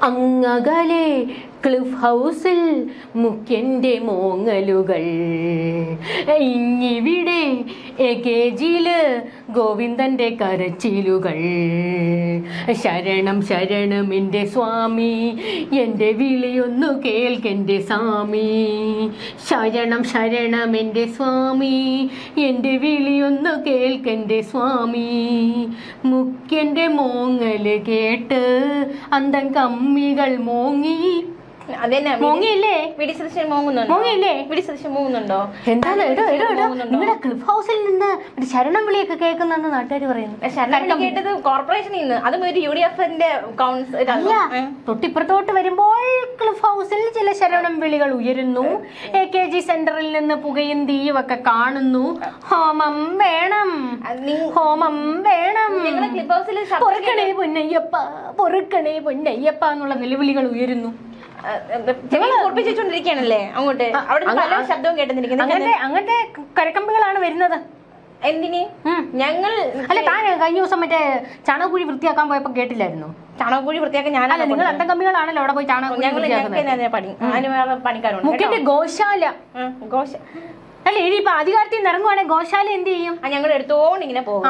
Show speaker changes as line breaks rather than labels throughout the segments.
അങ്ങകലെ ക്ലിഫ് ഹൗസിൽ മുഖ്യൻ്റെ മോങ്ങലുകൾ, ഇങ്ങിവിടെ എകേജിയില് ഗോവിന്ദൻ്റെ കരച്ചിലുകൾ. ശരണം ശരണം എൻ്റെ സ്വാമി, എൻ്റെ വിളിയൊന്നു കേൾക്കെൻ്റെ സ്വാമി. ശരണം ശരണം എൻ്റെ സ്വാമി, എൻ്റെ വിളിയൊന്നു കേൾക്കെൻ്റെ സ്വാമി. മുഖ്യൻ്റെ മോങ്ങല് കേട്ട് അന്തം കമ്മികൾ മോങ്ങി.
മോങ്ങിയില്ലേ?
എന്താണ് നിങ്ങളുടെ ക്ലിഫ് ഹൗസിൽ നിന്ന് ശരണം വിളിയൊക്കെ കേൾക്കുന്നെന്ന് നാട്ടുകാർ പറയുന്നു.
ശരണം കേട്ടത് കോർപ്പറേഷനിൽ നിന്ന്, അതും ഒരു UDF-ന്റെ
തൊട്ടിപ്പുറത്തോട്ട് വരുമ്പോൾ ക്ലിഫ് ഹൗസിൽ ചില ശരണം വിളികൾ ഉയരുന്നു. AKG സെന്ററിൽ നിന്ന് പുകയും തീയും ഒക്കെ കാണുന്നു. ഹോമം വേണം, ഹോമം വേണം, പൊറുക്കണേ പൊന്നയ്യപ്പ, പൊറുക്കണേ പൊന്നയ്യപ്പ എന്നുള്ള നിലവിളികൾ ഉയരുന്നു.
ോണ്ടിരിക്കണല്ലേ അങ്ങോട്ട്, അവിടെ പല ശബ്ദവും കേട്ടിരിക്കുന്നത്.
അങ്ങനത്തെ കരക്കമ്പികളാണ് വരുന്നത്.
എന്തിന്? ഞങ്ങൾ
അല്ല, താൻ കഴിഞ്ഞ ദിവസം മറ്റേ ചാണകക്കുഴി വൃത്തിയാക്കാൻ പോയപ്പോ കേട്ടില്ലായിരുന്നു?
ചാണകക്കുഴി വൃത്തിയാക്കാൻ ഞാനല്ല,
നിങ്ങൾ അന്തംകമ്പികളാണല്ലോ അവിടെ പോയി
പണിക്കാരുണ്ട്.
മുഖ്യന്റെ ഗോശാല, അല്ല ഇനിയിപ്പൊ അധികാരത്തിൽ നിന്ന് ഇറങ്ങുവാണെങ്കിൽ ഗോശാല എന്ത് ചെയ്യും?
ഞങ്ങൾ എടുത്തോണ്ട് ഇങ്ങനെ പോകും,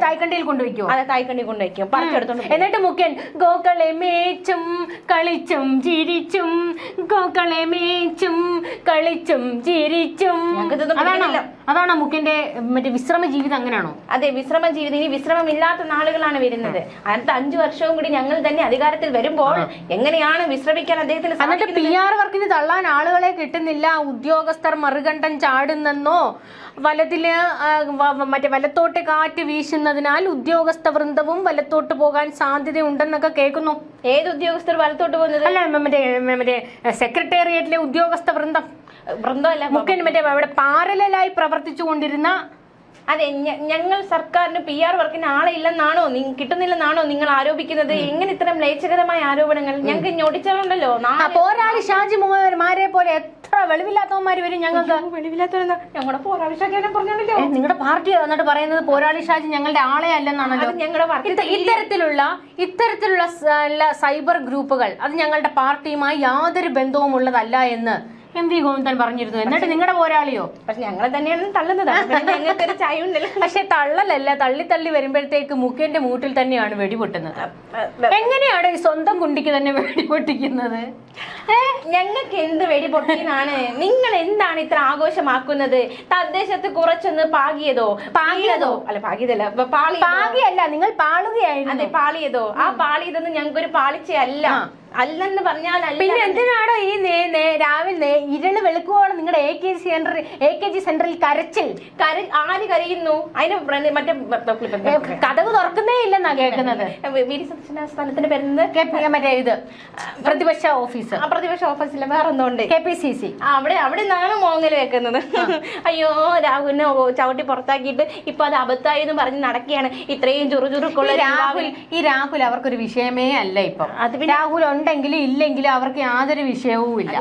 തായ്ക്കണ്ടിയിൽ കൊണ്ടുവയ്ക്കും.
അതെ, തായ്ക്കണ്ടി കൊണ്ടുവയ്ക്കും, പറിച്ചെടുത്തോണ്ട്.
എന്നിട്ട് മുഖ്യൻ ഗോക്കളെ മേച്ചും കളിച്ചും ചിരിച്ചും, ഗോക്കളെ മേച്ചും കളിച്ചും ചിരിച്ചും. അതാണോ മുഖ്യന്റെ മറ്റേ വിശ്രമ ജീവിതം? അങ്ങനെയാണോ?
അതെ, വിശ്രമ ജീവിതം. ഇനി വിശ്രമമില്ലാത്ത നാളുകളാണ് വരുന്നത്. അടുത്ത 5 വർഷവും കൂടി ഞങ്ങൾ തന്നെ അധികാരത്തിൽ വരുമ്പോൾ എങ്ങനെയാണ് വിശ്രമിക്കാൻ അദ്ദേഹത്തിന്?
എന്നിട്ട് PR വർക്കിന് തള്ളാൻ ആളുകളെ കിട്ടുന്നില്ല. ഉദ്യോഗസ്ഥർ മറുകണ്ഠം ചാടുന്നെന്നോ, വലത്തില് മറ്റേ വലത്തോട്ട് കാറ്റ് വീശുന്നതിനാൽ ഉദ്യോഗസ്ഥ വൃന്ദവും വലത്തോട്ട് പോകാൻ സാധ്യതയുണ്ടെന്നൊക്കെ കേൾക്കുന്നു.
ഏത് ഉദ്യോഗസ്ഥർ വലത്തോട്ട് പോകുന്നത്?
അല്ല, മറ്റേ സെക്രട്ടേറിയറ്റിലെ ഉദ്യോഗസ്ഥ വൃന്ദമല്ല, മുഖ്യൻ മറ്റേ അവിടെ പാരലായി പ്രവർത്തിച്ചു കൊണ്ടിരുന്ന.
അതെ, ഞങ്ങൾ സർക്കാരിന് PR വർക്കിന് ആളെ ഇല്ലെന്നാണോ, കിട്ടുന്നില്ലെന്നാണോ നിങ്ങൾ ആരോപിക്കുന്നത്? എങ്ങനെ ഇത്തരം ലേച്ഛകരമായ ആരോപണങ്ങൾ? ഞങ്ങൾക്ക് ഞൊടിച്ചാലുണ്ടല്ലോ.
പോരാളി ഷാജിമാരെ പോലെ എത്ര വെളിവില്ലാത്തവന്മാര് വരും ഞങ്ങൾക്ക്.
വെളിവില്ലാത്തവരെന്നാ ഞങ്ങളുടെ പോരാളി ഷാജി പറഞ്ഞല്ലോ.
നിങ്ങളുടെ പാർട്ടി എന്നിട്ട് പറയുന്നത് പോരാളി ഷാജി ഞങ്ങളുടെ ആളെ അല്ലെന്നാണല്ലോ.
ഞങ്ങളുടെ
ഇത്തരത്തിലുള്ള സൈബർ ഗ്രൂപ്പുകൾ അത് ഞങ്ങളുടെ പാർട്ടിയുമായി യാതൊരു ബന്ധവും ഉള്ളതല്ല എന്ന് MV ഗോവിന്ദൻ പറഞ്ഞിരുന്നു. എന്നിട്ട് നിങ്ങളുടെ പോരാളിയോ?
പക്ഷെ ഞങ്ങളെ തന്നെയാണ് തള്ളുന്നത്. ഞങ്ങൾക്കൊരു ചായ ഉണ്ടല്ലോ.
പക്ഷെ തള്ളലല്ല, തള്ളി വരുമ്പോഴത്തേക്ക് മുഖ്യന്റെ മൂട്ടിൽ തന്നെയാണ് വെടിപൊട്ടുന്നത്. എങ്ങനെയാണ് ഈ സ്വന്തം കുണ്ടിക്ക് തന്നെ വെടിപൊട്ടിക്കുന്നത്?
ഞങ്ങൾക്ക് എന്ത് വെടിപൊട്ടിയെന്നാണ്? നിങ്ങൾ എന്താണ് ഇത്ര ആഘോഷമാക്കുന്നത്? തദ്ദേശത്ത് കുറച്ചൊന്ന് പാകിയതോ അല്ല, പാകിയതല്ല,
പാകിയല്ല, നിങ്ങൾ പാളുകയായിരുന്നു.
അതെ, പാളിയതോ. ആ പാളിയതൊന്നും ഞങ്ങൾക്കൊരു പാളിച്ചയല്ല. അല്ലെന്ന് പറഞ്ഞാൽ
പിന്നെ എന്തിനാണോ ഈ രാവിലെ ഇരുള് വെളുക്കുവോളം നിങ്ങളുടെ AKG സെന്ററിൽ കരച്ചിൽ?
ആര് കരയുന്നു? അതിന് മറ്റേ
കഥവ് തുറക്കുന്നേ ഇല്ലെന്നാ കേൾക്കുന്നത്.
സ്ഥലത്തിന്റെ പേരുന്നത്
മറ്റേ ഇത് പ്രതിപക്ഷ ഓഫീസ്.
ആ പ്രതിപക്ഷ ഓഫീസിലെ വേറെ എന്തോണ്ട്?
KPCC.
അവിടെ നിന്നാണ് മോങ്ങല് വെക്കുന്നത്. അയ്യോ, രാഹുലിനെ ചവിട്ടി പുറത്താക്കിയിട്ട് ഇപ്പൊ അത് അബദ്ധമായെന്ന് പറഞ്ഞ് നടക്കുകയാണ്. ഇത്രയും ചുറുചുറുക്കുള്ള
രാഹുൽ അവർക്കൊരു വിഷയമേ അല്ല ഇപ്പം. രാഹുൽ ഉണ്ടെങ്കിലും ഇല്ലെങ്കിലും അവർക്ക് യാതൊരു വിഷയവും ഇല്ല.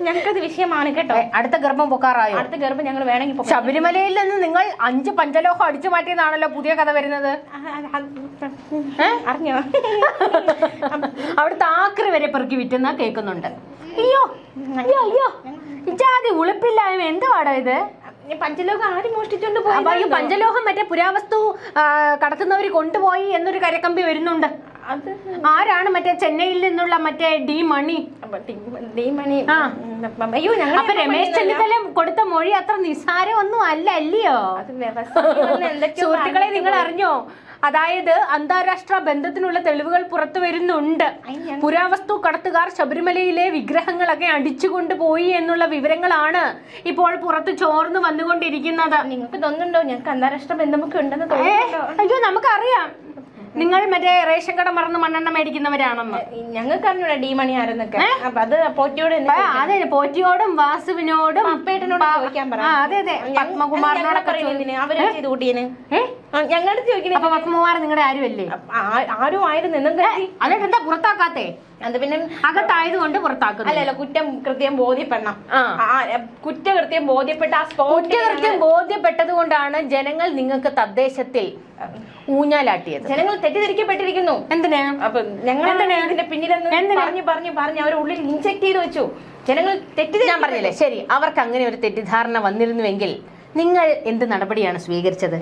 ഞങ്ങൾക്കത് വിഷയമാണ് കേട്ടോ.
അടുത്ത ഗർഭം പൊക്കാറായോ?
അടുത്ത ഗർഭം ഞങ്ങൾ വേണമെങ്കിൽ
ശബരിമലയിൽ നിന്ന് നിങ്ങൾ 5 പഞ്ചലോഹം അടിച്ചു മാറ്റിയതാണല്ലോ പുതിയ കഥ വരുന്നത്.
അറിഞ്ഞോ?
അവിടുത്തെ ആക്രി വരെ പെറുക്കി വിറ്റെന്നാ കേൾക്കുന്നുണ്ട്. അയ്യോ ഇജാതി ഉളുപ്പില്ലായ്മ എന്തുവാടോ ഇത്?
പഞ്ചലോഹം ആര് മോഷ്ടിച്ചോണ്ട് പോയി?
പഞ്ചലോഹം മറ്റേ പുരാവസ്തു കടത്തുന്നവര് കൊണ്ടുപോയി എന്നൊരു കരക്കമ്പി വരുന്നുണ്ട്. ആരാണ്? മറ്റേ ചെന്നൈയിൽ നിന്നുള്ള മറ്റേ ഡി മണി. അപ്പൊ രമേശ് ചെന്നിത്തല കൊടുത്ത മൊഴി അത്ര നിസ്സാരമൊന്നും അല്ല, അല്ലയോ? സുഹൃത്തുക്കളെ, നിങ്ങൾ അറിഞ്ഞോ? അതായത് അന്താരാഷ്ട്ര ബന്ധത്തിനുള്ള തെളിവുകൾ പുറത്തു വരുന്നുണ്ട്. പുരാവസ്തു കടത്തുകാർ ശബരിമലയിലെ വിഗ്രഹങ്ങളൊക്കെ അടിച്ചുകൊണ്ടുപോയി എന്നുള്ള വിവരങ്ങളാണ് ഇപ്പോൾ പുറത്ത് ചോർന്ന് വന്നുകൊണ്ടിരിക്കുന്നത്.
നിങ്ങൾക്ക് തോന്നുന്നുണ്ടോ ഞങ്ങൾക്ക് അന്താരാഷ്ട്ര ബന്ധമൊക്കെ ഉണ്ടെന്ന് തോന്നുന്നുണ്ടോ?
അയ്യോ, നമുക്കറിയാം നിങ്ങൾ മറ്റേ റേഷൻ കട മറന്ന് മണ്ണെണ്ണ മേടിക്കുന്നവരാണെന്ന്.
ഞങ്ങൾക്ക് അറിഞ്ഞൂടാ ഡി മണി ആരെന്നൊക്കെ. അത് പോറ്റിയോട്,
അതെ, പോറ്റിയോടും വാസുവിനോടും
അപ്പേട്ടനോട് ചോദിക്കാൻ പറയാം.
അതെ, പത്മകുമാറിനോടൊക്കെ
അവര് ചെയ്ത് കൂട്ടിയന് ഞങ്ങളുടെ ചോദിക്കണേ.
അപ്പൊ പത്മകുമാർ നിങ്ങളുടെ ആരുമല്ലേ?
ആരും ആയിരുന്നു എന്താ
അതെന്താ പുറത്താക്കാത്തേ?
അത് പിന്നെ
അകത്തായതുകൊണ്ട് പുറത്താക്കുന്നു.
അല്ലല്ല, കുറ്റകൃത്യം ബോധ്യപ്പെടണം. കുറ്റകൃത്യം ബോധ്യപ്പെട്ട ആ
കുറ്റകൃത്യം ബോധ്യപ്പെട്ടത് കൊണ്ടാണ് ജനങ്ങൾ നിങ്ങൾക്ക് തദ്ദേശത്തിൽ ഊഞ്ഞാലാട്ടിയത്.
ജനങ്ങൾ തെറ്റിദ്ധരിക്കപ്പെട്ടിരിക്കുന്നു.
എന്തിനാ?
അപ്പൊ ഞങ്ങൾ ഇതിന്റെ പിന്നിലെന്ന് പറഞ്ഞ് അവരുടെ ഉള്ളിൽ ഇൻജെക്ട് ചെയ്ത് വെച്ചു. ജനങ്ങൾ
ഞാൻ പറഞ്ഞില്ലേ, ശരി, അവർക്ക് അങ്ങനെ ഒരു തെറ്റിദ്ധാരണ വന്നിരുന്നുവെങ്കിൽ നിങ്ങൾ എന്ത് നടപടിയാണ് സ്വീകരിച്ചത്?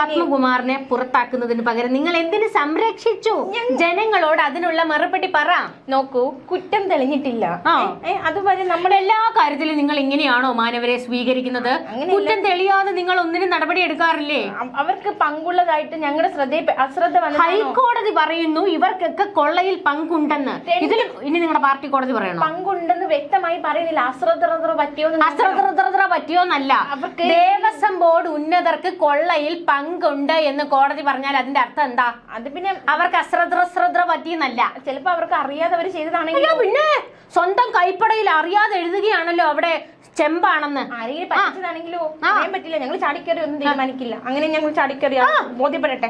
പത്മകുമാറിനെ പുറത്താക്കുന്നതിന് പകരം നിങ്ങൾ എന്തിനു സംരക്ഷിച്ചു? ജനങ്ങളോട് അതിനുള്ള മറുപടി പറ.
നോക്കൂ, കുറ്റം തെളിഞ്ഞിട്ടില്ല. അതുവരെ നമ്മുടെ
എല്ലാ കാര്യത്തിലും നിങ്ങൾ ഇങ്ങനെയാണോ മാനവരെ സ്വീകരിക്കുന്നത്? കുറ്റം തെളിയാതെ നിങ്ങൾ ഒന്നിനും നടപടി എടുക്കാറില്ലേ?
അവർക്ക് പങ്കുള്ളതായിട്ട് ഞങ്ങളുടെ അശ്രദ്ധ വന്നു.
ഹൈക്കോടതി പറയുന്നു ഇവർക്കൊക്കെ കൊള്ളയിൽ പങ്കുണ്ടെന്ന്. ഇതിൽ ഇനി നിങ്ങളുടെ പാർട്ടി കോടതി പറയണം.
പങ്കുണ്ടെന്ന് വ്യക്തമായി പറയുന്നില്ല.
അശ്രദ്ധ പറ്റിയോന്നല്ല, ദേവസ്വം ബോർഡ് ഉന്നതർക്ക് കൊള്ളയിൽ പങ്കുണ്ട് എന്ന് കോടതി പറഞ്ഞാൽ അതിന്റെ അർത്ഥം എന്താ? അത് പിന്നെ അവർക്ക് അശ്രദ്ധ പറ്റിയെന്നല്ല.
ചിലപ്പോ അവർക്ക് അറിയാതെ അവർ ചെയ്തതാണെങ്കിൽ,
പിന്നെ സ്വന്തം കൈപ്പടയിൽ അറിയാതെ എഴുതുകയാണല്ലോ അവിടെ ചെമ്പാണെന്ന്.
ആരെങ്കിലും പറ്റിച്ചതാണെങ്കിലോ അറിയാൻ പറ്റില്ല. ഞങ്ങൾ ചാടിക്കറി ഒന്നും തീരുമാനിക്കില്ല. അങ്ങനെ ഞങ്ങൾ ചാടിക്കറി ബോധ്യപ്പെടട്ടെ.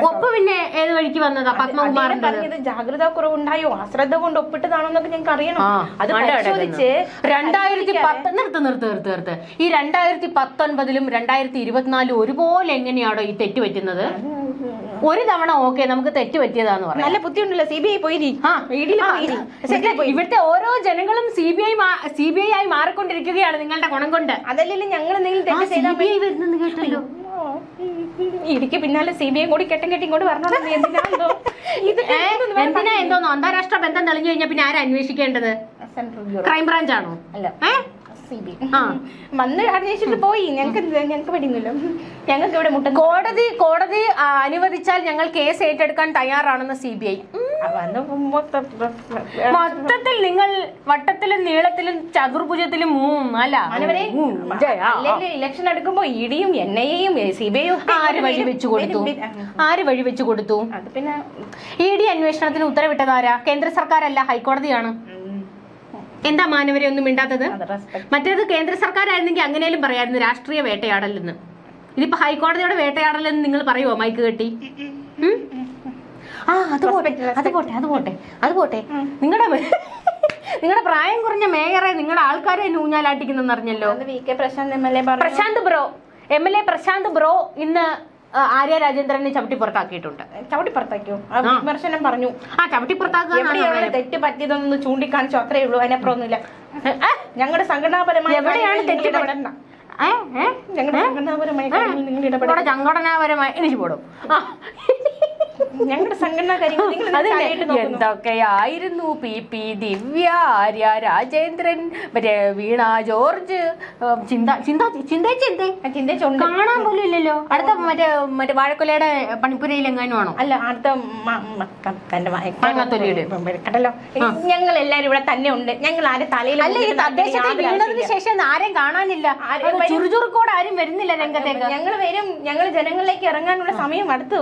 ഒപ്പ് പിന്നെ ഏത് വഴിക്ക് വന്നതാ? പത്മകുമാറിന്റെ
പറഞ്ഞത് ജാഗ്രതാ കുറവുണ്ടായോ, അശ്രദ്ധ കൊണ്ട് ഒപ്പിട്ടതാണോ എന്നൊക്കെ ഞങ്ങൾക്ക് അറിയണം. അത് പരിശോധിച്ച്
2010 നിർത്ത് ഈ 2019 2024 ഒരുപോലെ എങ്ങനെയാണോ ഈ തെറ്റ് പറ്റുന്നത്? ഒരു തവണ ഓക്കെ നമുക്ക് തെറ്റ് പറ്റിയതാന്ന് പറയാം.
നല്ല ബുദ്ധിയുണ്ടല്ലോ. CBI പോയി
ഇവിടുത്തെ ഓരോ ജനങ്ങളും CBI ആയി മാറിക്കൊണ്ടിരിക്കുകയാണ് നിങ്ങളുടെ ഗുണം കൊണ്ട്.
അതല്ലെങ്കിൽ ഞങ്ങൾ എന്തെങ്കിലും തെറ്റ് ചെയ്താൽ
CBI വരുന്നെന്ന് കേട്ടല്ലോ.
ഇടിക്ക് പിന്നാലെ CBI കൂടി കെട്ടി ഇങ്ങോട്ട് വരണോ?
എന്തിനാ എന്തോന്നോ അന്താരാഷ്ട്ര ബന്ധം തെളിഞ്ഞു കഴിഞ്ഞാൽ പിന്നെ ആരാ അന്വേഷിക്കേണ്ടത്? ക്രൈംബ്രാഞ്ച് ആണോ?
അല്ല, വന്ന് അന്വേഷിച്ചിട്ട് പോയി. ഞങ്ങൾക്ക് പഠിക്കുന്നില്ലോ. ഞങ്ങൾക്ക് ഇവിടെ
കോടതി അനുവദിച്ചാൽ ഞങ്ങൾ കേസ് ഏറ്റെടുക്കാൻ തയ്യാറാണെന്ന് CBI. മൊത്തത്തിൽ നിങ്ങൾ വട്ടത്തിലും നീളത്തിലും ചതുർഭുജത്തിലും
ഇലക്ഷൻ എടുക്കുമ്പോ ഇടിയും NIA-യും CBI-യും
ആര് വഴി വെച്ചു കൊടുത്തു?
അത് പിന്നെ
ED അന്വേഷണത്തിന് ഉത്തരവിട്ടതാരാ? കേന്ദ്ര സർക്കാരല്ല, ഹൈക്കോടതിയാണ്. എന്താ മാനവരെ ഒന്നും മിണ്ടാത്തത്? മറ്റേത് കേന്ദ്ര സർക്കാരായിരുന്നെങ്കിൽ അങ്ങനെയും പറയായിരുന്നു രാഷ്ട്രീയ വേട്ടയാടലെന്ന്. ഇതിപ്പോ ഹൈക്കോടതിയുടെ വേട്ടയാടലെന്ന് നിങ്ങൾ പറയുമോ മൈക്ക് കെട്ടി? അത് പോട്ടെ നിങ്ങളുടെ പ്രായം കുറഞ്ഞ മേയറെ നിങ്ങളുടെ ആൾക്കാരെ ഊഞ്ഞാലാട്ടിക്കുന്നെന്ന് അറിഞ്ഞല്ലോ. Prashant bro MLA Prashant bro ഇന്ന് ആര്യ രാജേന്ദ്രനെ ചവിട്ടി പുറത്താക്കിയിട്ടുണ്ട്.
ചവിട്ടി പുറത്താക്കിയോ? വിമർശനം പറഞ്ഞു.
ചവിട്ടി പുറത്താക്കുക
തെറ്റ് പറ്റിയതൊന്ന് ചൂണ്ടിക്കാണിച്ചു, അത്രേ ഉള്ളൂ. അതിനപ്പുറമൊന്നുമില്ല. ഞങ്ങളുടെ സംഘടനാപരമായ
എവിടെയാണ് തെറ്റ്? സംഘടനാപരമായി എനിക്ക് പോടും.
ഞങ്ങളുടെ സംഘടനാ കാര്യങ്ങൾ
എന്തൊക്കെയായിരുന്നു? PP ദിവ്യ, ആര്യ രാജേന്ദ്രൻ, മറ്റേ വീണ ജോർജ്, കാണാൻ പോലും ഇല്ലല്ലോ. അടുത്ത മറ്റേ വാഴക്കൊലയുടെ പണിപ്പുരയിൽ എങ്ങാനും ആണോ?
അല്ല, അടുത്ത കേട്ടല്ലോ. ഞങ്ങൾ എല്ലാരും ഇവിടെ തന്നെ ഉണ്ട്. ഞങ്ങൾ ആരും തലയിൽ
അല്ല, ഈ തദ്ദേശത്തിൽ വീണതിന് ശേഷം ആരെയും കാണാനില്ല. ചുറുചുറുക്കോട് ആരും വരുന്നില്ല രംഗത്തേക്ക്.
ഞങ്ങൾ വരും. ഞങ്ങൾ ജനങ്ങളിലേക്ക് ഇറങ്ങാനുള്ള സമയം അടുത്തു.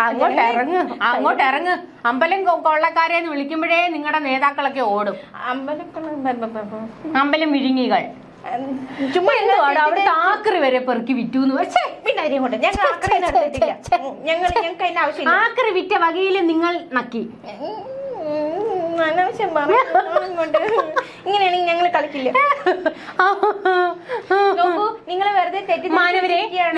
അങ്ങോട്ട് ഇറങ്ങ്. അമ്പലം കൊള്ളക്കാരെന്ന് വിളിക്കുമ്പോഴേ നിങ്ങളുടെ നേതാക്കളൊക്കെ ഓടും. അമ്പലം വിഴുങ്ങികൾ ചുമ്മാ അവിടെ ആക്രി വരെ പെറുക്കി വിറ്റു എന്ന് വെച്ചേ.
പിന്നെ ഞങ്ങൾക്ക് ആവശ്യം
ആക്രി വിറ്റ വകയിൽ നിങ്ങൾ നക്കി.
അനാവശ്യം ഇങ്ങനെയാണെങ്കിൽ ഞങ്ങൾ കളിക്കില്ല. നിങ്ങൾ വെറുതെ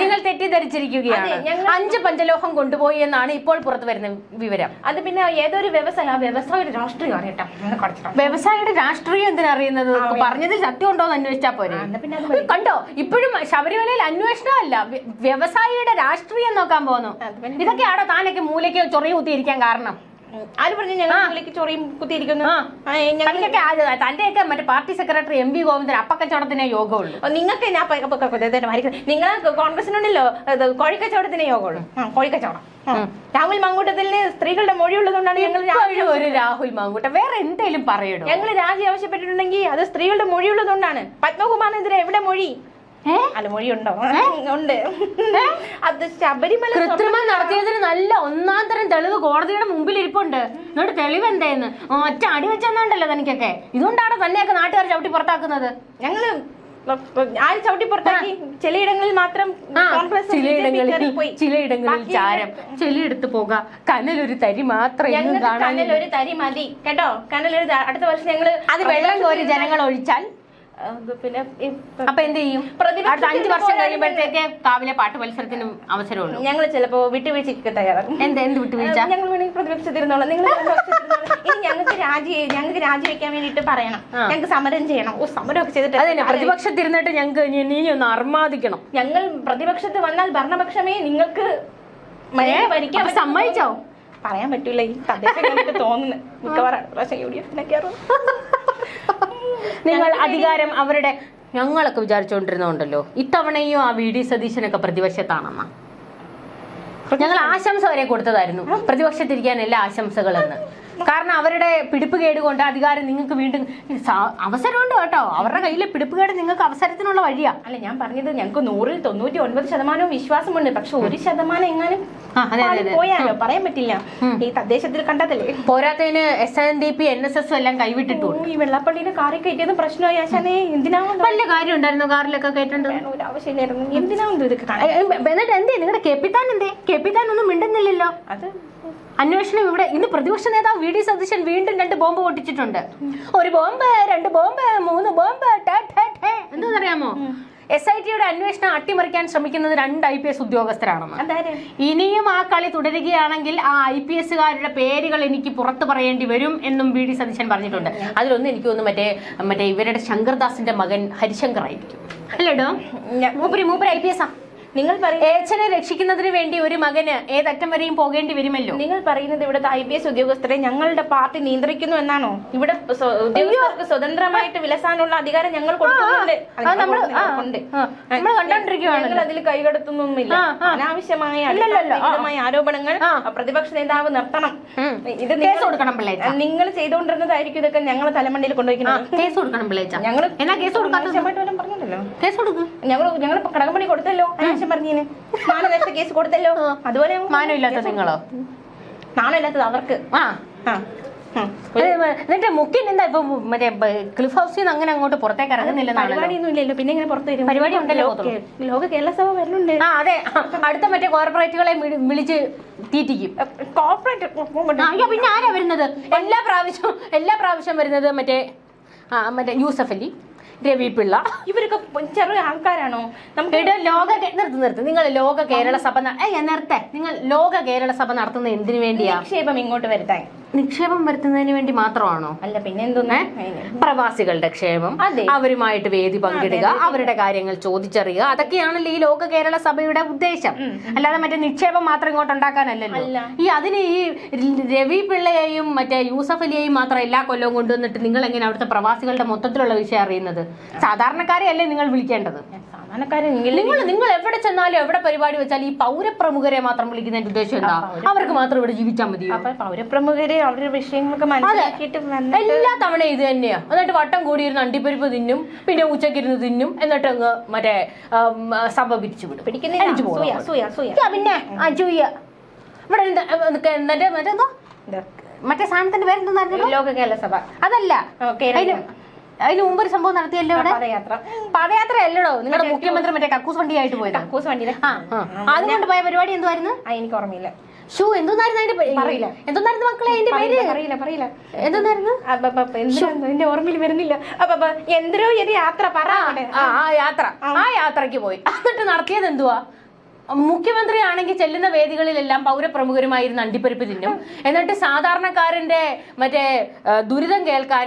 നിങ്ങൾ തെറ്റിദ്ധരിച്ചിരിക്കുകയാണ്. 5 പഞ്ചലോഹം കൊണ്ടുപോയി എന്നാണ് ഇപ്പോൾ പുറത്തു വരുന്ന വിവരം.
അത് പിന്നെ ഏതൊരു വ്യവസായയുടെ രാഷ്ട്രീയം അറിയട്ടെ.
വ്യവസായിയുടെ രാഷ്ട്രീയം എന്തിനറിയുന്നത്? പറഞ്ഞതിൽ സത്യം ഉണ്ടോ എന്ന് അന്വേഷിച്ചാ പോരെ. കണ്ടോ, ഇപ്പോഴും ശബരിമലയിൽ അന്വേഷണമല്ല, വ്യവസായിയുടെ രാഷ്ട്രീയം നോക്കാൻ പോകുന്നു. ഇതൊക്കെയാണോ താനൊക്കെ മൂലയ്ക്ക് ചൊറിയ കുത്തിയിരിക്കാൻ കാരണം?
ആര് പറഞ്ഞു ഞങ്ങൾക്ക് ചൊറിയും കുത്തിയിരിക്കുന്നു?
തന്റെയൊക്കെ മറ്റേ പാർട്ടി സെക്രട്ടറി MV ഗോവിന്ദൻ അപ്പക്കച്ചവടത്തിനെ യോഗമുള്ളൂ.
നിങ്ങൾക്ക് നിങ്ങൾ കോൺഗ്രസിനുണ്ടല്ലോ കോഴിക്കച്ചവടത്തിനെ യോഗമുള്ളൂ. കോഴിക്കച്ചവടം. രാഹുൽ മാങ്കൂട്ടത്തിന് സ്ത്രീകളുടെ മൊഴിയുള്ളതുകൊണ്ടാണ് ഞങ്ങൾ
ഒരു രാഹുൽ മാങ്കൂട്ടം വേറെ എന്തെങ്കിലും പറയണോ?
ഞങ്ങൾ രാജി ആവശ്യപ്പെട്ടിട്ടുണ്ടെങ്കിൽ അത് സ്ത്രീകളുടെ മൊഴിയുള്ളതുകൊണ്ടാണ്. പത്മകുമാറിനെതിരെ എവിടെ മൊഴി? അല്ല, മൊഴിയുണ്ടോ? ഉണ്ട്. അത് ശബരിമല
കൃത്രിമം നടത്തിയതിന് നല്ല 1-ാം തരം തെളിവ് കോടതിയുടെ മുമ്പിൽ ഇരിപ്പുണ്ട്. എന്നിട്ട് തെളിവ് എന്തേന്ന് ഒറ്റ അടി വെച്ചെന്നാണ്ടല്ലോ തനിക്കൊക്കെ. ഇതുകൊണ്ടാണ് തന്നെയൊക്കെ നാട്ടുകാർ ചവിട്ടി പുറത്താക്കുന്നത്.
ഞങ്ങള് ആര് ചവിട്ടി പുറത്താക്കി? ചിലയിടങ്ങളിൽ മാത്രം കോൺഗ്രസ്
ചിലയിടങ്ങളിൽ ചാരം, ചിലയിടത്ത് പോകാം. കനലൊരു തരി മാത്രം
കനലൊരു തരി മതി കേട്ടോ. കനലൊരു അടുത്ത വർഷം ഞങ്ങള്
അത് വെള്ളം കോരി ജനങ്ങൾ ഒഴിച്ചാൽ
പിന്നെ
അപ്പൊ എന്ത് ചെയ്യും? 5 വർഷം കഴിയുമ്പോഴത്തേക്ക് കാവിലെ പാട്ട് മത്സരത്തിന് അവസരമുള്ളൂ.
ഞങ്ങൾ ചിലപ്പോ വിട്ടുവീഴ്ചയ്ക്ക് തയ്യാറാകും.
എന്ത് വിട്ടുവീഴ്ച?
ഞങ്ങൾ വേണമെങ്കിൽ പ്രതിപക്ഷത്തിരുന്നോളാം. നിങ്ങൾ ഇനി ഞങ്ങൾക്ക് രാജിവെക്കാൻ വേണ്ടിട്ട് പറയണം. ഞങ്ങൾക്ക് സമരം ചെയ്യണം. സമരമൊക്കെ ചെയ്തിട്ട്
അതന്നെ, പ്രതിപക്ഷത്തിരുന്നിട്ട് ഞങ്ങൾക്ക് നീ ഒന്ന് അർമാദിക്കണം.
ഞങ്ങൾ പ്രതിപക്ഷത്ത് വന്നാൽ ഭരണപക്ഷമേ നിങ്ങൾക്ക് ഭരിക്കാൻ
സമ്മതിച്ചോ?
പറയാൻ പറ്റൂല. ഈ തദ്ദേശം തോന്നുന്നു മിക്കവാറും പ്രാവശ്യം UDF കയറും.
നിങ്ങൾ അധികാരം അവരുടെ ഞങ്ങളൊക്കെ വിചാരിച്ചുകൊണ്ടിരുന്നുണ്ടല്ലോ ഇത്തവണയും ആ VD സതീശനൊക്കെ പ്രതിപക്ഷത്താണെന്ന ഞങ്ങൾ ആശംസ വരെ കൊടുത്തതായിരുന്നു, പ്രതിപക്ഷത്തിരിക്കാൻ എല്ലാ ആശംസകളെന്ന്. കാരണം അവരുടെ പിടിപ്പുകേട് കൊണ്ട് അധികാരം നിങ്ങൾക്ക് വീണ്ടും അവസരമുണ്ട് കേട്ടോ. അവരുടെ കയ്യിലെ പിടിപ്പുകേട് നിങ്ങൾക്ക് അവസരത്തിനുള്ള വഴിയാ.
അല്ല, ഞാൻ പറഞ്ഞത് ഞങ്ങൾക്ക് 100-99% വിശ്വാസമുണ്ട്. പക്ഷെ 1% എങ്ങാനും പോയാലോ പറയാൻ പറ്റില്ല. ഈ തദ്ദേശത്തിൽ കണ്ടതല്ലേ.
പോരാത്തതിന് SNDP NSS എല്ലാം കൈവിട്ടിട്ടുണ്ട്.
ഈ വെള്ളപ്പള്ളിയുടെ കാറിൽ കയറ്റിയത് പ്രശ്നമായി. ആശാനെ എന്തിനാ?
വലിയ കാര്യം ഉണ്ടായിരുന്നു കാറിലൊക്കെ കയറ്റേണ്ടത്.
ഒരു ആവശ്യമില്ലായിരുന്നു. എന്തിനാ ഇതൊക്കെ?
എന്നിട്ട് എന്തേ നിങ്ങളുടെ കേപ്പിത്താൻ ഒന്നും മിണ്ടുന്നില്ലല്ലോ.
അത്
അന്വേഷണം ഇവിടെ ഇന്ന് പ്രതിപക്ഷ നേതാവ് VD സതീശൻ വീണ്ടും 2 ബോംബ് പൊട്ടിച്ചിട്ടുണ്ട്. 1 bomb, 2 bomb, 3 bomb. എന്താണെന്നറിയാമോ? SITയുടെ അന്വേഷണം അട്ടിമറിക്കാൻ ശ്രമിക്കുന്നത് 2 IPS ഉദ്യോഗസ്ഥരാണെന്ന്. ഇനിയും ആ കളി തുടരുകയാണെങ്കിൽ ആ IPSകാരുടെ പേരുകൾ എനിക്ക് പുറത്തു പറയേണ്ടി വരും എന്നും VD സതീശൻ പറഞ്ഞിട്ടുണ്ട്. അതിലൊന്നും എനിക്ക് തോന്നുന്നു മറ്റേ ഇവരുടെ ശങ്കർദാസിന്റെ മകൻ ഹരിശങ്കർ ആയിരിക്കും. അല്ലേടോ? മൂപ്പര് IPS ആ.
നിങ്ങൾ
ഏച്ചനെ രക്ഷിക്കുന്നതിന് വേണ്ടി ഒരു മകന് ഏതറ്റം വരെയും പോകേണ്ടി വരുമല്ലോ.
നിങ്ങൾ പറയുന്നത് ഇവിടുത്തെ IPS ഉദ്യോഗസ്ഥരെ ഞങ്ങളുടെ പാർട്ടി നിയന്ത്രിക്കുന്നു എന്നാണോ? ഇവിടെ ഉദ്യോഗസ്ഥർക്ക് സ്വതന്ത്രമായിട്ട് വിലസാനുള്ള അധികാരം ഞങ്ങൾ കൊടുക്കുന്നുണ്ട്. ഞങ്ങൾ അതിൽ കൈകടത്തുന്നൊന്നുമില്ല. അനാവശ്യമായ ആരോപണങ്ങൾ പ്രതിപക്ഷ നേതാവ് നിർത്തണം. ഇത് നിങ്ങൾ ചെയ്തുകൊണ്ടിരുന്നതായിരിക്കും. ഇതൊക്കെ ഞങ്ങൾ തലമണ്ടയിൽ കൊണ്ടുപോയിക്കുന്നത്.
കേസ് കൊടുക്കണം പിള്ളേച്ച.
ഞങ്ങൾ
പറഞ്ഞല്ലോ, കേസ് കൊടുക്കും.
ഞങ്ങൾ കടകംപണി കൊടുത്തല്ലോ. പറഞ്ഞീന് മാനനഷ്ട കേസ് കൊടുത്തല്ലോ. അതുപോലെ
മാനമില്ലാത്ത നിങ്ങളോ?
നാണമില്ലാത്തത് അവർക്ക്.
എന്നിട്ട് മുഖ്യൻ എന്താ ഇപ്പൊ മറ്റേ ക്ലിഫ് ഹൗസിൽ നിന്ന് അങ്ങനെ അങ്ങോട്ട് പുറത്തേക്ക് ഇറങ്ങുന്നില്ല?
പരിപാടിയൊന്നും ഇല്ലല്ലോ. പിന്നെ ഇങ്ങനെ പുറത്ത് വരും?
പരിപാടി ഉണ്ടല്ലോ.
ലോക കേരള സഭ വരുന്നുണ്ട്.
അതെ, അടുത്ത മറ്റേ കോർപ്പറേറ്റുകളെ വിളിച്ച് തീറ്റിക്കും.
കോർപ്പറേറ്റ്
പിന്നെ ആരാ വരുന്നത്? എല്ലാ പ്രാവശ്യം വരുന്നത് മറ്റേ യൂസഫ് അലി, രവി പിള്ള,
ഇവരൊക്കെ ചെറിയ ആൾക്കാരാണോ?
നമുക്ക് നിർത്ത്. നിങ്ങൾ ലോക കേരള സഭ നിങ്ങൾ ലോക കേരള സഭ നടത്തുന്നത് എന്തിനു വേണ്ടിയാ?
നിക്ഷേപം ഇങ്ങോട്ട് വരുത്താൻ.
നിക്ഷേപം വരുത്തുന്നതിന് വേണ്ടി മാത്രമാണോ?
അല്ല, പിന്നെ എന്തോന്നാ?
പ്രവാസികളുടെ ക്ഷേമം, അവരുമായിട്ട് വേദി പങ്കിടുക, അവരുടെ കാര്യങ്ങൾ ചോദിച്ചറിയുക, അതൊക്കെയാണല്ലോ ഈ ലോക കേരള സഭയുടെ ഉദ്ദേശം. അല്ലാതെ മറ്റേ നിക്ഷേപം മാത്രം ഇങ്ങോട്ട് ഉണ്ടാക്കാനല്ലല്ലോ. അതിന് ഈ രവി പിള്ളയെയും മറ്റേ യൂസഫ് അലിയെയും മാത്രം എല്ലാ കൊല്ലവും കൊണ്ടുവന്നിട്ട് നിങ്ങൾ എങ്ങനെ അവിടുത്തെ പ്രവാസികളുടെ മൊത്തത്തിലുള്ള വിഷയം അറിയുന്നത്? സാധാരണക്കാരെ അല്ലേ നിങ്ങൾ വിളിക്കേണ്ടത്? നിങ്ങൾ എവിടെ ചെന്നാലും എവിടെ പരിപാടി വെച്ചാലും ഈ പൗരപ്രമുഖരെ മാത്രം വിളിക്കുന്നതിന്റെ ഉദ്ദേശം എന്താ? അവർക്ക് മാത്രം ഇവിടെ ജീവിച്ചാൽ മതി.
പൗരപ്രമുഖരെ അവരുടെ വിഷയങ്ങളൊക്കെ മനസ്സിലാക്കിയിട്ട്
എല്ലാ തവണ ഇത് തന്നെയാ. എന്നിട്ട് വട്ടം കൂടിയിരുന്ന് അണ്ടിപ്പരിപ്പ് തിന്നും, പിന്നെ ഉച്ചക്കിരുന്ന് തിന്നും, എന്നിട്ട് അങ്ങ് മറ്റേ സഭ പിരിച്ചു വിടും.
പിന്നെ
ഇവിടെ മറ്റേ സാധനത്തിന്റെ പേരെന്തായിരുന്നു?
ലോക കേരള സഭ.
അതല്ല, അതിന് മുമ്പ് ഒരു സംഭവം നടത്തിയല്ലോ ഇവിടെ. പദയാത്ര അല്ലടോ, നിങ്ങളുടെ മുഖ്യമന്ത്രി മറ്റേ കക്കൂസ് വണ്ടിയായിട്ട് പോയത്. അതുകൊണ്ട് പോയ പരിപാടി എന്തുവായിരുന്നു?
എനിക്ക് ഓർമ്മയില്ല.
എന്തോന്നായിരുന്നു അതിന്റെ എന്തോന്നായിരുന്നു മക്കളെ അതിന്റെ പേര്?
പറയില്ല.
എന്തോന്നായിരുന്നു?
എന്റെ ഓർമ്മയിൽ വരുന്നില്ല. എന്തോ യാത്ര പറ.
ആ യാത്രക്ക് പോയി. എന്നിട്ട് നടത്തിയത് എന്തുവാ? മുഖ്യമന്ത്രി ആണെങ്കിൽ ചെല്ലുന്ന വേദികളിലെല്ലാം പൗരപ്രമുഖരുമായിരുന്നു അണ്ടിപ്പരിപ്പ് തിന്നും. എന്നിട്ട് സാധാരണക്കാരന്റെ മറ്റേ ദുരിതം കേൾക്കാൻ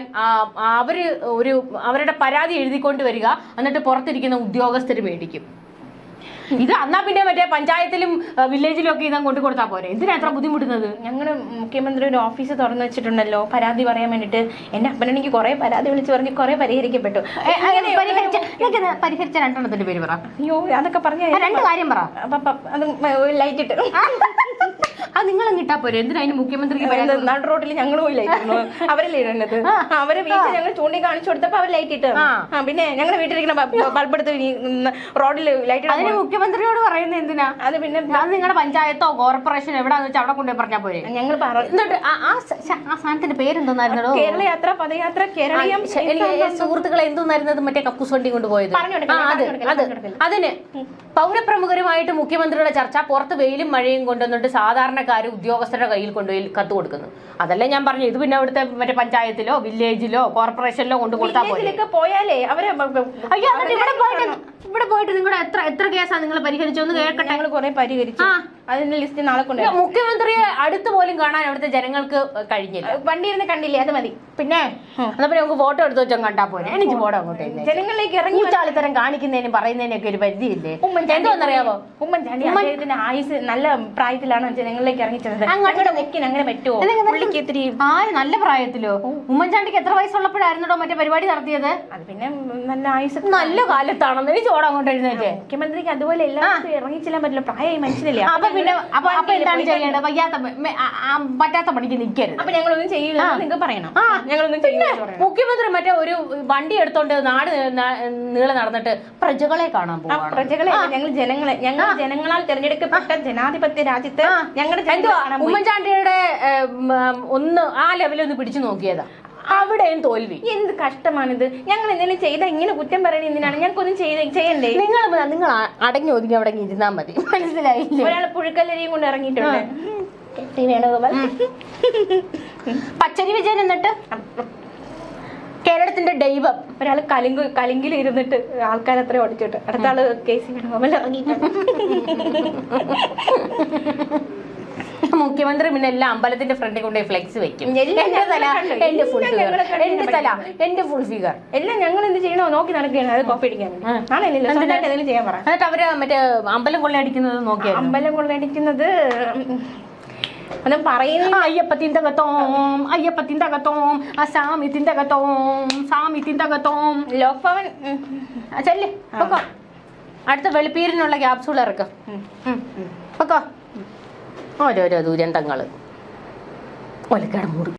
അവരുടെ പരാതി എഴുതിക്കൊണ്ട് വരിക, എന്നിട്ട് പുറത്തിരിക്കുന്ന ഉദ്യോഗസ്ഥര് മേടിക്കും. ഇത് എന്നാ പിന്നെ മറ്റേ പഞ്ചായത്തിലും വില്ലേജിലും ഒക്കെ ഇതാ കൊണ്ടു കൊടുത്താൽ പോരെ? എന്തിനാ അത്ര ബുദ്ധിമുട്ടുന്നത്?
ഞങ്ങള് മുഖ്യമന്ത്രി ഒരു ഓഫീസ് തുറന്നു വെച്ചിട്ടുണ്ടല്ലോ പരാതി പറയാൻ വേണ്ടിട്ട്. എന്റെ അപ്പനെനിക്ക് കുറെ പരാതി വിളിച്ച് പറഞ്ഞ് കുറെ പരിഹരിക്കപ്പെട്ടു.
പരിഹരിച്ച 2 പേര് പറ.
അയ്യോ, അതൊക്കെ പറഞ്ഞ
2 കാര്യം പറ.
അത് ലൈറ്റ് ഇട്ട്
അത് നിങ്ങളും കിട്ടാ പോരെ, എന്തിനാ അതിന് മുഖ്യമന്ത്രിക്ക്
നാട് റോഡിൽ ഞങ്ങൾ പോയി ലൈറ്റ് അവരല്ലേ ഇടേണ്ടത്. അവരെ വീട്ടിൽ ഞങ്ങൾ ചൂണ്ടി കാണിച്ചു കൊടുത്തപ്പോ അവർ ലൈറ്റ് ഇട്ട്. പിന്നെ ഞങ്ങളുടെ വീട്ടിലിരിക്കുന്ന ബൾബ് എടുത്ത് റോഡിൽ ലൈറ്റ് ഇടാൻ
അതിന് മുഖ്യമന്ത്രിയോട് പറയുന്നത് എന്തിനാ?
അത് പിന്നെ
അത് നിങ്ങളുടെ പഞ്ചായത്തോ കോർപ്പറേഷൻ എവിടാന്ന് വെച്ചാൽ അവിടെ കൊണ്ടുപോയി പറഞ്ഞാൽ പോരെ.
ഞങ്ങൾ
എന്നിട്ട് ആ സാധനത്തിന്റെ പേരെന്തോന്നായിരുന്നോ?
കേരള യാത്ര, പദയാത്ര, കേരളീയം.
സുഹൃത്തുക്കളെ എന്തോന്നായിരുന്നത് മറ്റേ കക്കൂസ് വണ്ടി കൊണ്ടുപോയത്? അതിന് പൗരപ്രമുഖരുമായിട്ട് മുഖ്യമന്ത്രിയുടെ ചർച്ച, പുറത്ത് വെയിലും മഴയും കൊണ്ടുവന്നിട്ട് സാധാരണക്കാർ ഉദ്യോഗസ്ഥരുടെ കയ്യിൽ കൊണ്ടുപോയി കത്ത് കൊടുക്കുന്നു. അതല്ലേ ഞാൻ പറഞ്ഞു. ഇത് പിന്നെ അവിടുത്തെ മറ്റേ പഞ്ചായത്തിലോ വില്ലേജിലോ കോർപ്പറേഷനിലോ കൊണ്ട് കൊടുത്താൽ
പോയാലേ അവരെ
അയ്യോ, ഇവിടെ പോയിട്ട് നിങ്ങളുടെ എത്ര കേസാണ് നിങ്ങൾ പരിഹരിച്ചോന്ന് കേൾക്കട്ടെ.
ഞങ്ങൾ കുറെ പരിഹരിച്ചു. അതിന്റെ ലിസ്റ്റ് നാളെ കൊണ്ട്.
മുഖ്യമന്ത്രിയെ അടുത്ത് പോലും കാണാൻ അവിടുത്തെ ജനങ്ങൾക്ക് കഴിഞ്ഞില്ല.
വണ്ടി ഇരുന്ന് കണ്ടില്ലേ, അത് മതി.
പിന്നെ എന്നാ പിന്നെ നമുക്ക് ഫോട്ടോ എടുത്ത് വെച്ചാൽ കണ്ടാ പോലെ. എനിക്ക് പോടാ അങ്ങോട്ടേ.
ജനങ്ങളിലേക്ക് ഇറങ്ങി
ചാളിത്തരം കാണിക്കുന്നതിനും പറയുന്നതിനൊക്കെ ഒരു പരിധിയില്ലേ? എന്തോന്നറിയാവോ,
ഉമ്മൻചാണ്ടി അദ്ദേഹത്തിന്റെ ആയുസ് നല്ല പ്രായത്തിലാണ് ജനങ്ങളിലേക്ക് ഇറങ്ങിച്ചത്. അങ്ങോട്ട് നെക്കിന് അങ്ങനെ പറ്റുമോ? പുള്ളിക്ക്
നല്ല പ്രായത്തിലോ? ഉമ്മൻചാണ്ടിക്ക് എത്ര വയസ്സുള്ളപ്പോഴായിരുന്നോ മറ്റേ പരിപാടി നടത്തിയത്?
അത് പിന്നെ നല്ല ആയുസ്
നല്ല കാലത്താണെന്ന് എനിക്ക് ചോടാ അങ്ങോട്ട് എഴുന്നേറ്റ്.
മുഖ്യമന്ത്രിക്ക് അതുപോലെ എല്ലാവർക്കും ഇറങ്ങിച്ചെല്ലാൻ പറ്റില്ല, പ്രായമായി മനുഷ്യനല്ലേ.
അപ്പൊ പിന്നെ അപ്പൊ എന്താണ് ചെയ്യേണ്ടത്? പറ്റാത്ത പണിക്ക് നിൽക്കരുത്.
അപ്പൊ ഞങ്ങളൊന്നും ചെയ്യില്ല നിങ്ങൾക്ക് പറയണം. ഞങ്ങളൊന്നും ചെയ്യില്ല.
മുഖ്യമന്ത്രി മറ്റേ ഒരു വണ്ടി എടുത്തോണ്ട് നാട് നീളെ നടന്നിട്ട് പ്രജകളെ കാണാൻ പോകും.
പ്രജകളെ ഞങ്ങൾ ജനങ്ങളാൽ തെരഞ്ഞെടുക്കപ്പെട്ട ജനാധിപത്യ രാജ്യത്ത് ഞങ്ങളുടെ
ഉമ്മൻചാണ്ടിയുടെ ഒന്ന് ആ ലെവലൊന്ന് പിടിച്ചു നോക്കിയതാ, അവിടെയും തോൽവി.
എന്ത് കഷ്ടമാണിത്. ഞങ്ങൾ എന്തെങ്കിലും ചെയ്താൽ ഇങ്ങനെ കുറ്റം പറയുന്നത് എന്തിനാണ്? ഞങ്ങൾക്കൊന്നും ചെയ്യണ്ടേ?
നിങ്ങൾ അടങ്ങി ഒതുങ്ങി അവിടെ ഇരുന്നാ മതി, മനസ്സിലായില്ലേ?
ഒരാൾ പുഴുക്കല്ലരിയും കൊണ്ട് ഇറങ്ങിയിട്ടുണ്ട്.
പച്ചരി വിജയൻ എന്നിട്ട് കേരളത്തിന്റെ ദൈവം.
ഒരാൾ കലിങ്കിൽ ഇരുന്നിട്ട് ആൾക്കാർ അത്ര ഓടിച്ചിട്ട് അടുത്ത ആള് KC വേണുഗോപാൽ ഇറങ്ങിയിട്ടുണ്ട്.
മുഖ്യമന്ത്രി പിന്നെ എല്ലാം അമ്പലത്തിന്റെ ഫ്രണ്ടിൽ കൊണ്ടുപോയി ഫ്ലെക്സ് വെക്കും. എന്റെ തല, എന്റെ ഫുൾ ഫിഗർ, എന്റെ ഫുൾ ഫിഗർ
എല്ലാം ഞങ്ങൾ എന്ത് ചെയ്യണോ നോക്കി നടക്കുകയാണ്. അത് കോപ്പി അടിക്കാൻ എന്തെങ്കിലും ചെയ്യാൻ പറ.
എന്നിട്ട് അവര് മറ്റേ അമ്പലം കൊള്ളയടിക്കുന്നത് നോക്കിയാ?
അമ്പലം കൊള്ളയടിക്കുന്നത് ഒന്നും പറയുന്ന
അയ്യപ്പത്തിന്തകത്തോം അയ്യപ്പത്തിന്തകത്തോം അസാമിത്തിന്തകത്തോം സാമിത്തിന്തകത്തോം
ലോക്ഭവൻ
ചെല്ല് പൊക്കോ. അടുത്ത വെളുപ്പീരിനുള്ള ക്യാപ്സൂൾ ഇറക്കാം. പൊക്കോ. ഓരോരോ ദുരന്തങ്ങള് ഒലക്കട മൂടി.